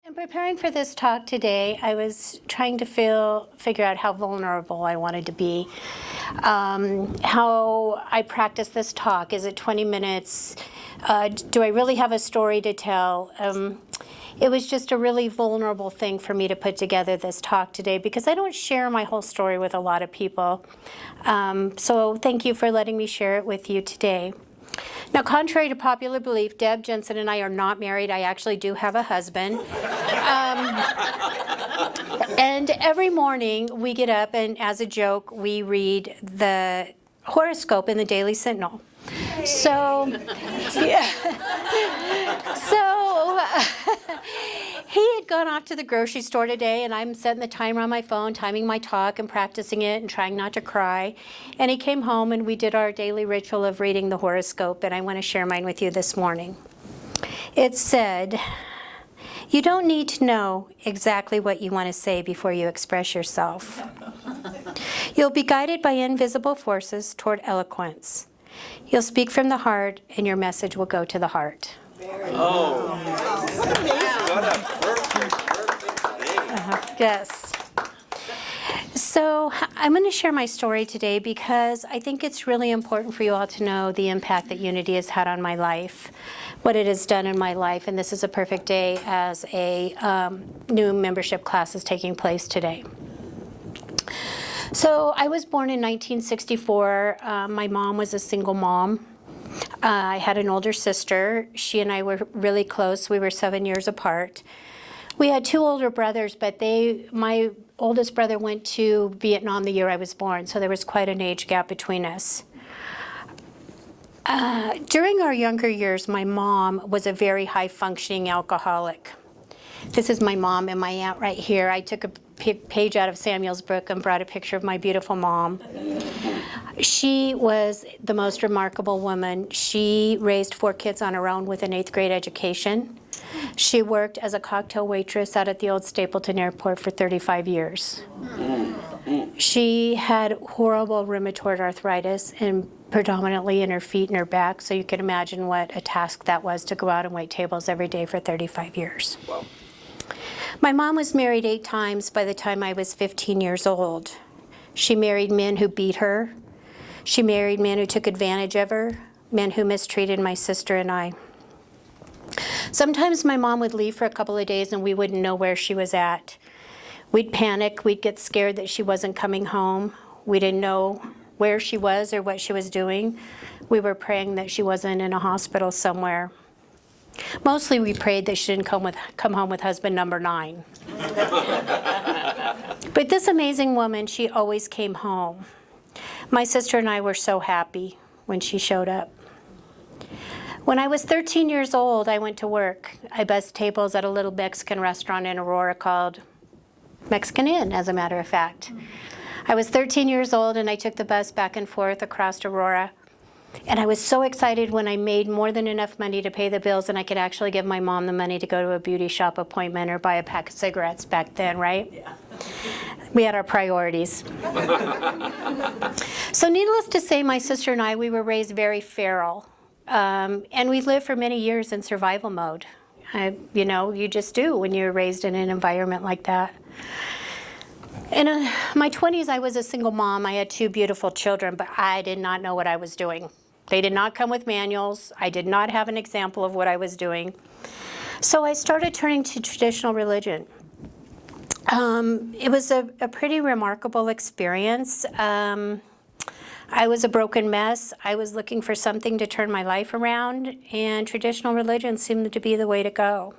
In preparing for this talk today, I was trying to figure out how vulnerable I wanted to be. How I practice this talk. Is it 20 minutes? Do I really have a story to tell? It was just a really vulnerable thing for me to put together this talk today because I don't share my whole story with a lot of people. So thank you for letting me share it with you today. Now, contrary to popular belief, Deb Jensen and I are not married. I actually do have a husband. And every morning we get up and, as a joke, we read the horoscope in the Daily Sentinel. So, yeah. He had gone off to the grocery store today, and I'm setting the timer on my phone, timing my talk and practicing it and trying not to cry. And he came home, and we did our daily ritual of reading the horoscope, and I want to share mine with you this morning. It said, "You don't need to know exactly what you want to say before you express yourself. You'll be guided by invisible forces toward eloquence. You'll speak from the heart, and your message will go to the heart." Yes. So I'm going to share my story today because I think it's really important for you all to know the impact that Unity has had on my life, what it has done in my life, and this is a perfect day as a new membership class is taking place today. So I was born in 1964. My mom was a single mom. I had an older sister. She and I were really close. We were 7 years apart. We had two older brothers, but my oldest brother went to Vietnam the year I was born, so there was quite an age gap between us. During our younger years, my mom was a very high-functioning alcoholic. This is my mom and my aunt right here. I took a page out of Samuel's book and brought a picture of my beautiful mom. She was the most remarkable woman. She raised 4 kids on her own with an 8th grade education. She worked as a cocktail waitress out at the old Stapleton Airport for 35 years. She had horrible rheumatoid arthritis, and predominantly in her feet and her back, so you can imagine what a task that was to go out and wait tables every day for 35 years. Wow. My mom was married 8 times by the time I was 15 years old. She married men who beat her. She married men who took advantage of her, men who mistreated my sister and I. Sometimes my mom would leave for a couple of days and we wouldn't know where she was at. We'd panic, we'd get scared that she wasn't coming home. We didn't know where she was or what she was doing. We were praying that she wasn't in a hospital somewhere. Mostly we prayed that she didn't come home with husband number 9. But this amazing woman, she always came home. My sister and I were so happy when she showed up. When I was 13 years old, I went to work. I bussed tables at a little Mexican restaurant in Aurora called Mexican Inn, as a matter of fact. I was 13 years old, and I took the bus back and forth across Aurora. And I was so excited when I made more than enough money to pay the bills, and I could actually give my mom the money to go to a beauty shop appointment or buy a pack of cigarettes back then, right? Yeah. We had our priorities. So needless to say, my sister and I, we were raised very feral. And we lived for many years in survival mode. You just do when you're raised in an environment like that. In my 20s, I was a single mom. I had 2 beautiful children, but I did not know what I was doing. They did not come with manuals. I did not have an example of what I was doing. So I started turning to traditional religion. It was a pretty remarkable experience. I was a broken mess. I was looking for something to turn my life around, and traditional religion seemed to be the way to go.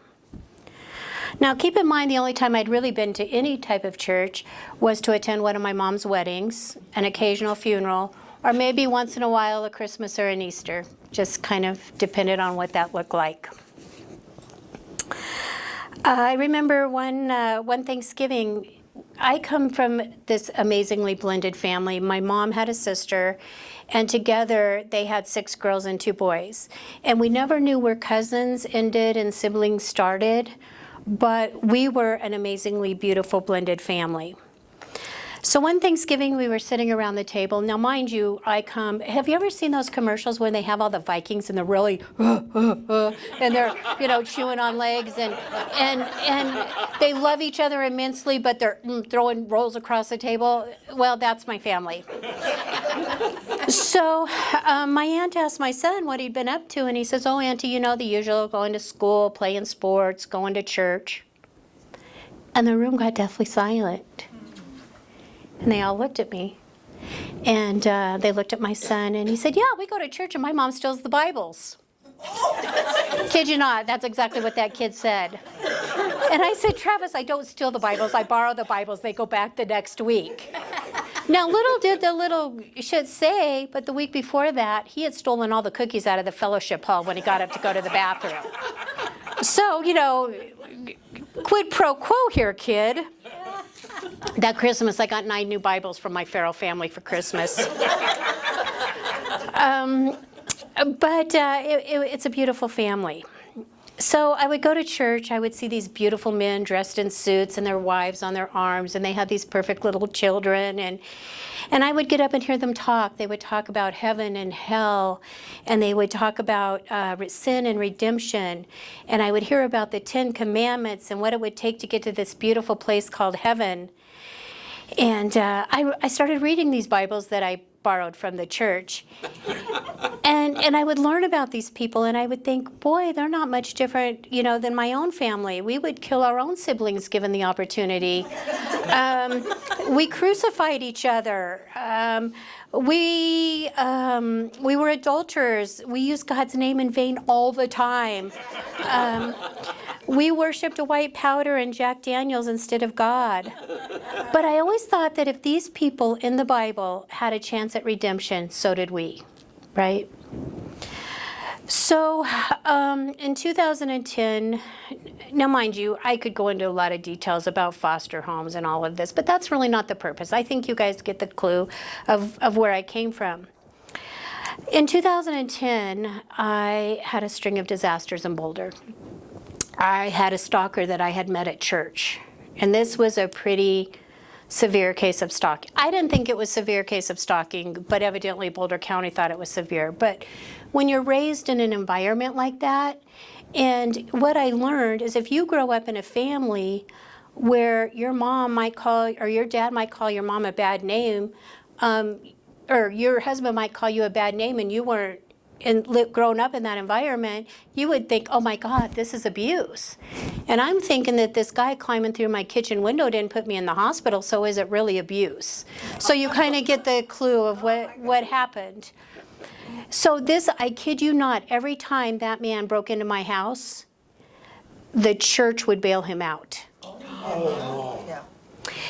Now, keep in mind, the only time I'd really been to any type of church was to attend one of my mom's weddings, an occasional funeral, or maybe once in a while a Christmas or an Easter. Just kind of depended on what that looked like. I remember one Thanksgiving. I come from this amazingly blended family. My mom had a sister, and together they had 6 girls and 2 boys. And we never knew where cousins ended and siblings started, but we were an amazingly beautiful blended family. So one Thanksgiving, we were sitting around the table. Now, mind you, have you ever seen those commercials when they have all the Vikings and they're really, and they're, chewing on legs and they love each other immensely, but they're throwing rolls across the table? Well, that's my family. So my aunt asked my son what he'd been up to, and he says, "Oh, Auntie, the usual, going to school, playing sports, going to church." And the room got deathly silent. And they all looked at me. And they looked at my son, and he said, "Yeah, we go to church, and my mom steals the Bibles." Kid you not, that's exactly what that kid said. And I said, "Travis, I don't steal the Bibles. I borrow the Bibles. They go back the next week." Now, little did the little shit say, but the week before that, he had stolen all the cookies out of the fellowship hall when he got up to go to the bathroom. So, quid pro quo here, kid. That Christmas, I got 9 new Bibles from my Farrell family for Christmas. But it's a beautiful family. So I would go to church. I would see these beautiful men dressed in suits and their wives on their arms, and they had these perfect little children. And I would get up and hear them talk. They would talk about heaven and hell, and they would talk about sin and redemption. And I would hear about the 10 Commandments and what it would take to get to this beautiful place called heaven. And I started reading these Bibles that I borrowed from the church. And I would learn about these people, and I would think, boy, they're not much different, than my own family. We would kill our own siblings given the opportunity. We crucified each other. We were adulterers. We used God's name in vain all the time. We worshipped a white powder and Jack Daniels instead of God. But I always thought that if these people in the Bible had a chance at redemption, so did we, right? So in 2010, now mind you, I could go into a lot of details about foster homes and all of this, but that's really not the purpose. I think you guys get the clue of where I came from. In 2010, I had a string of disasters in Boulder. I had a stalker that I had met at church, and this was a pretty severe case of stalking. I didn't think it was a severe case of stalking, but evidently Boulder County thought it was severe. But when you're raised in an environment like that, and what I learned is if you grow up in a family where your mom might call, or your dad might call your mom a bad name, or your husband might call you a bad name, and you weren't grown up in that environment, you would think, oh my God, this is abuse. And I'm thinking that this guy climbing through my kitchen window didn't put me in the hospital, so is it really abuse? So you kind of get the clue of what happened. So this, I kid you not, every time that man broke into my house, the church would bail him out. Oh. Yeah.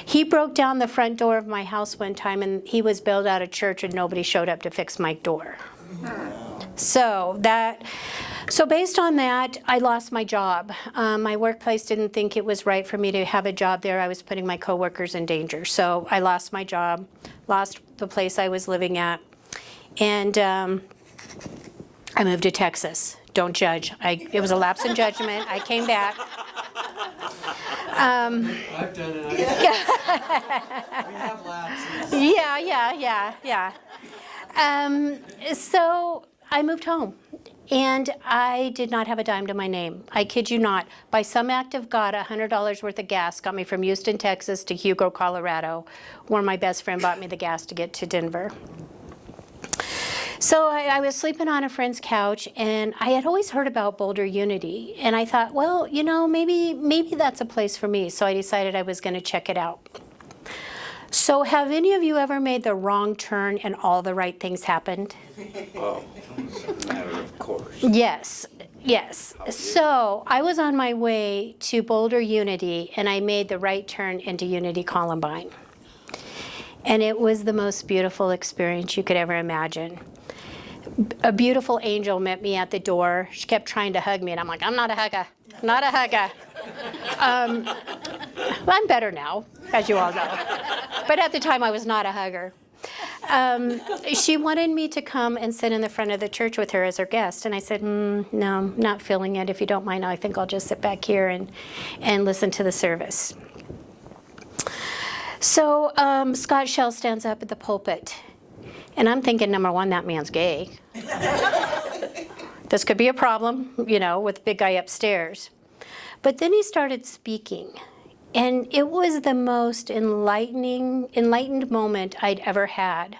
He broke down the front door of my house one time, and he was bailed out of church, and nobody showed up to fix my door. So based on that, I lost my job. My workplace didn't think it was right for me to have a job there. I was putting my coworkers in danger. So I lost my job, lost the place I was living at, and I moved to Texas. Don't judge. It was a lapse in judgment. I came back. I've done it. We have lapses. Yeah. So I moved home, and I did not have a dime to my name. I kid you not. By some act of God, $100 worth of gas got me from Houston, Texas to Hugo, Colorado, where my best friend bought me the gas to get to Denver. So I was sleeping on a friend's couch, and I had always heard about Boulder Unity, and I thought, well, maybe that's a place for me. So I decided I was going to check it out. So have any of you ever made the wrong turn and all the right things happened? Oh, it's a matter of course. Yes. So I was on my way to Boulder Unity, and I made the right turn into Unity Columbine. And it was the most beautiful experience you could ever imagine. A beautiful angel met me at the door. She kept trying to hug me, and I'm like, I'm not a hugger. Well, I'm better now, as you all know. But at the time, I was not a hugger. She wanted me to come and sit in the front of the church with her as her guest. And I said, no, not feeling it. If you don't mind, I think I'll just sit back here and listen to the service. So Scott Shell stands up at the pulpit, and I'm thinking, number one, that man's gay. This could be a problem, with the big guy upstairs. But then he started speaking, and it was the most enlightened moment I'd ever had.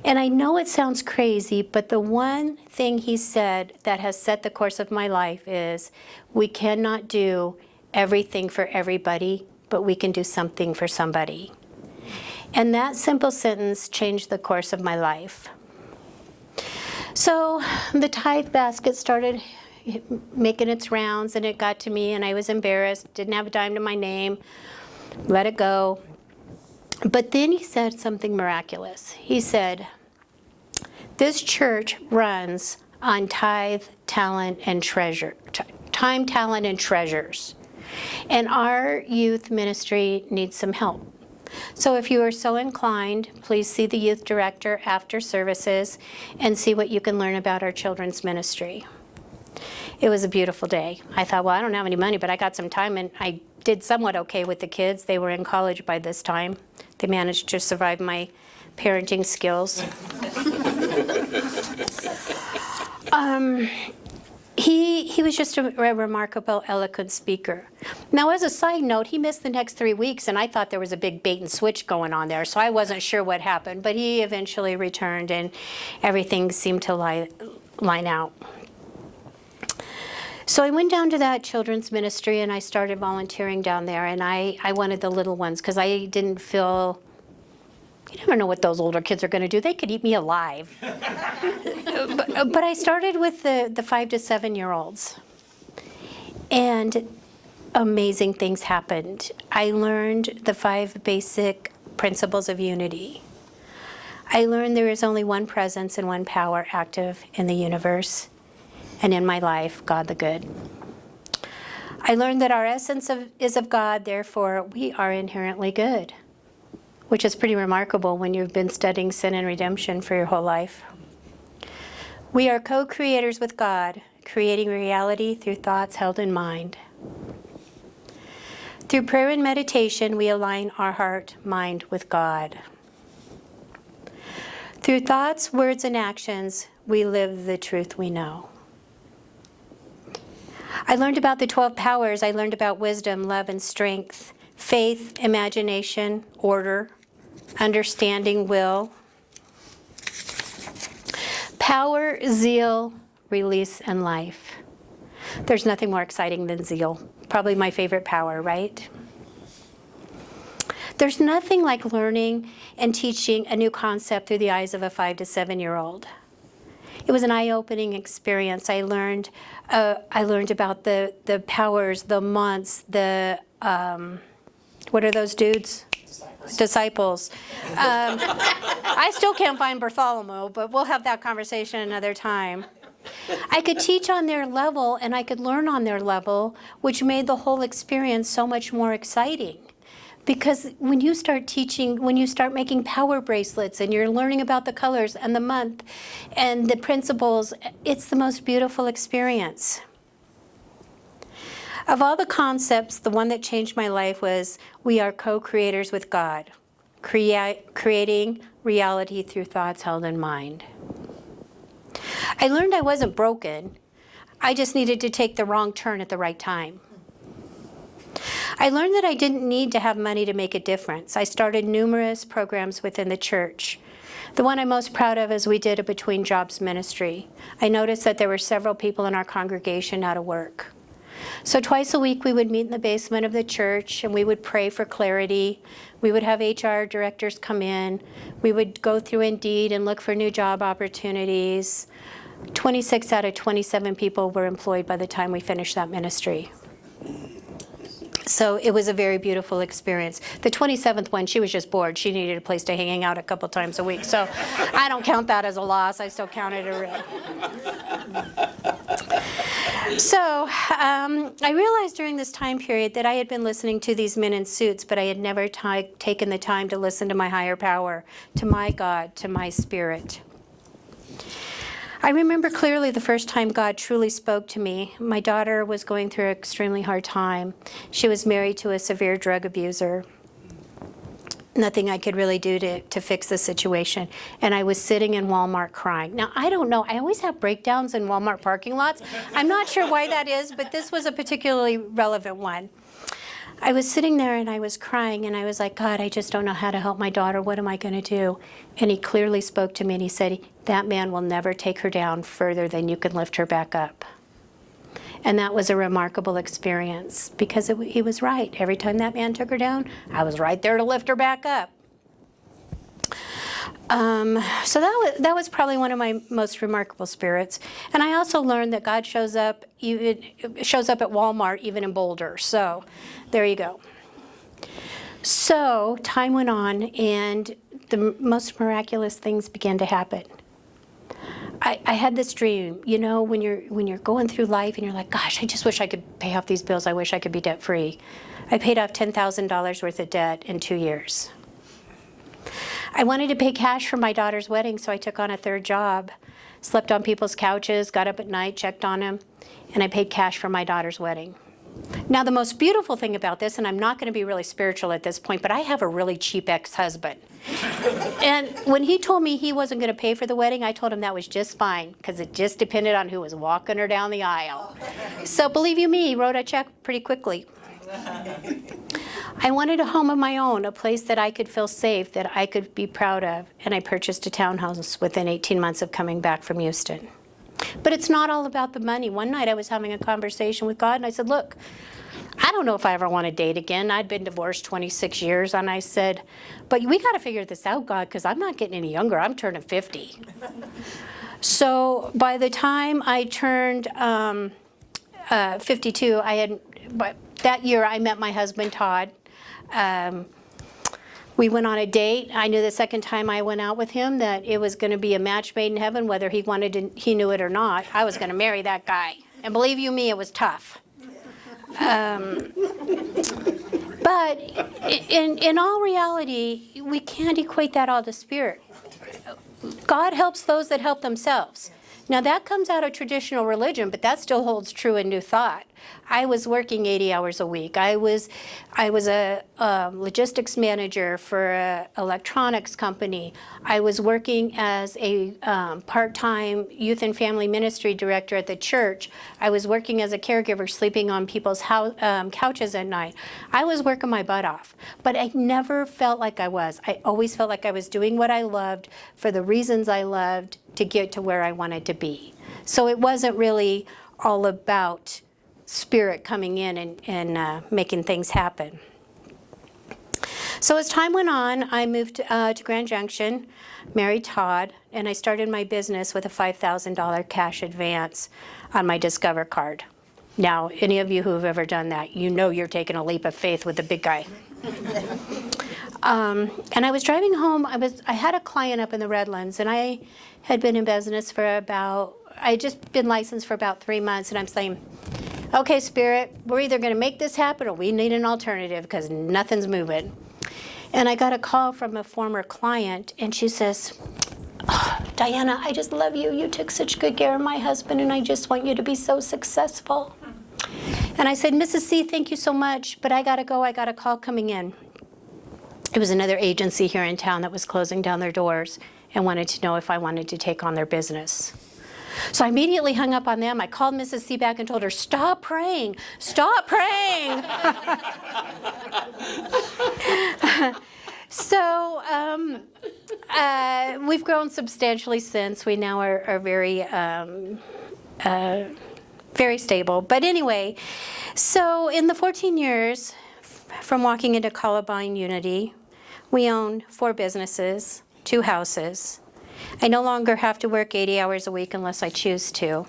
And I know it sounds crazy, but the one thing he said that has set the course of my life is, we cannot do everything for everybody, but we can do something for somebody. And that simple sentence changed the course of my life. So the tithe basket started making its rounds, and it got to me, and I was embarrassed, didn't have a dime to my name, let it go. But then he said something miraculous. He said, this church runs on tithe, talent, and treasure. Time, talent, and treasures. And our youth ministry needs some help. So if you are so inclined, please see the youth director after services and see what you can learn about our children's ministry. It was a beautiful day. I thought, well, I don't have any money, but I got some time, and I did somewhat okay with the kids. They were in college by this time. They managed to survive my parenting skills. He was just a remarkable, eloquent speaker. Now, as a side note, he missed the next 3 weeks, and I thought there was a big bait and switch going on there, so I wasn't sure what happened. But he eventually returned, and everything seemed to line out. So I went down to that children's ministry, and I started volunteering down there, and I wanted the little ones because I didn't feel, you never know what those older kids are going to do. They could eat me alive. But I started with the 5 to 7-year-olds, and amazing things happened. I learned the 5 basic principles of unity. I learned there is only one presence and one power active in the universe, and in my life, God the good. I learned that our essence is of God, therefore we are inherently good, which is pretty remarkable when you've been studying sin and redemption for your whole life. We are co-creators with God, creating reality through thoughts held in mind. Through prayer and meditation, we align our heart, mind with God. Through thoughts, words, and actions, we live the truth we know. I learned about the 12 powers. I learned about wisdom, love, and strength, faith, imagination, order, understanding, will, power, zeal, release, and life. There's nothing more exciting than zeal. Probably my favorite power, right? There's nothing like learning and teaching a new concept through the eyes of a 5 to 7-year-old. It was an eye-opening experience. I learned about the powers, the months, the what are those dudes? Disciples. I still can't find Bartholomew, but we'll have that conversation another time. I could teach on their level, and I could learn on their level, which made the whole experience so much more exciting. Because when you start teaching, when you start making power bracelets and you're learning about the colors and the month and the principles, it's the most beautiful experience. Of all the concepts, the one that changed my life was we are co-creators with God, creating reality through thoughts held in mind. I learned I wasn't broken. I just needed to take the wrong turn at the right time. I learned that I didn't need to have money to make a difference. I started numerous programs within the church. The one I'm most proud of is we did a Between Jobs ministry. I noticed that there were several people in our congregation out of work. So twice a week we would meet in the basement of the church and we would pray for clarity. We would have HR directors come in. We would go through Indeed and look for new job opportunities. 26 out of 27 people were employed by the time we finished that ministry. So it was a very beautiful experience. The 27th one, she was just bored. She needed a place to hang out a couple times a week. So I don't count that as a loss. I still count it a real. So I realized during this time period that I had been listening to these men in suits, but I had never taken the time to listen to my higher power, to my God, to my spirit. I remember clearly the first time God truly spoke to me. My daughter was going through an extremely hard time. She was married to a severe drug abuser. nothing I could really do to fix the situation. And I was sitting in Walmart crying. Now, I don't know. I always have breakdowns in Walmart parking lots. I'm not sure why that is, but this was a particularly relevant one. I was sitting there and I was crying and I was like, God, I just don't know how to help my daughter. What am I going to do? And he clearly spoke to me and he said, that man will never take her down further than you can lift her back up. And that was a remarkable experience because he was right. Every time that man took her down, I was right there to lift her back up. So that was probably one of my most remarkable spirits. And I also learned that God shows up at Walmart, even in Boulder. So there you go. So time went on, and the most miraculous things began to happen. I had this dream, you know, when you're going through life and you're like, gosh, I just wish I could pay off these bills. I wish I could be debt free. I paid off $10,000 worth of debt in 2 years. I wanted to pay cash for my daughter's wedding, so I took on a third job, slept on people's couches, got up at night, checked on them, and I paid cash for my daughter's wedding. Now, the most beautiful thing about this, and I'm not going to be really spiritual at this point, but I have a really cheap ex-husband. And when he told me he wasn't going to pay for the wedding, I told him that was just fine, because it just depended on who was walking her down the aisle. So believe you me, he wrote a check pretty quickly. I wanted a home of my own, a place that I could feel safe, that I could be proud of, and I purchased a townhouse within 18 months of coming back from Houston. But it's not all about the money. One night I was having a conversation with God, and I said, look, I don't know if I ever want to date again. I'd been divorced 26 years, and I said, but we got to figure this out, God, because I'm not getting any younger. I'm turning 50. So by the time I turned 52, that year I met my husband, Todd. We went on a date. I knew the second time I went out with him that it was going to be a match made in heaven, whether he knew it or not. I was going to marry that guy. And believe you me, it was tough. But in all reality, we can't equate that all to spirit. God helps those that help themselves. Now that comes out of traditional religion, but that still holds true in New Thought. I was working 80 hours a week. I was a logistics manager for an electronics company. I was working as a part-time youth and family ministry director at the church. I was working as a caregiver, sleeping on people's couches at night. I was working my butt off, but I never felt like I was. I always felt like I was doing what I loved for the reasons I loved to get to where I wanted to be. So it wasn't really all about spirit coming in and making things happen. So as time went on, I moved to Grand Junction, married Todd, and I started my business with a $5,000 cash advance on my Discover card. Now, any of you who have ever done that, you know you're taking a leap of faith with the big guy. And I was driving home. I had a client up in the Redlands, and I had been in business for I had just been licensed for about 3 months, and I'm saying, okay, Spirit, we're either going to make this happen or we need an alternative because nothing's moving. And I got a call from a former client, and she says, oh, Diana, I just love you. You took such good care of my husband, and I just want you to be so successful. And I said, Mrs. C, thank you so much, but I got to go. I got a call coming in. It was another agency here in town that was closing down their doors and wanted to know if I wanted to take on their business. So I immediately hung up on them. I called Mrs. C back and told her, stop praying, stop praying. So we've grown substantially since. We now are very, very stable. But anyway, so in the 14 years from walking into Columbine Unity, we own 4 businesses, 2 houses. I no longer have to work 80 hours a week unless I choose to.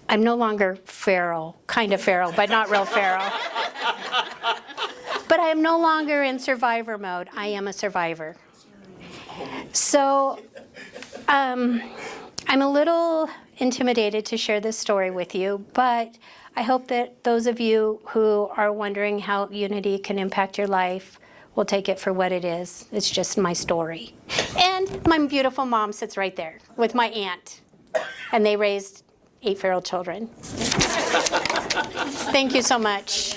I'm no longer feral, kind of feral, but not real feral. But I am no longer in survivor mode. I am a survivor. So I'm a little intimidated to share this story with you, but I hope that those of you who are wondering how Unity can impact your life will take it for what it is. It's just my story. And my beautiful mom sits right there with my aunt, and they raised 8 feral children. Thank you so much.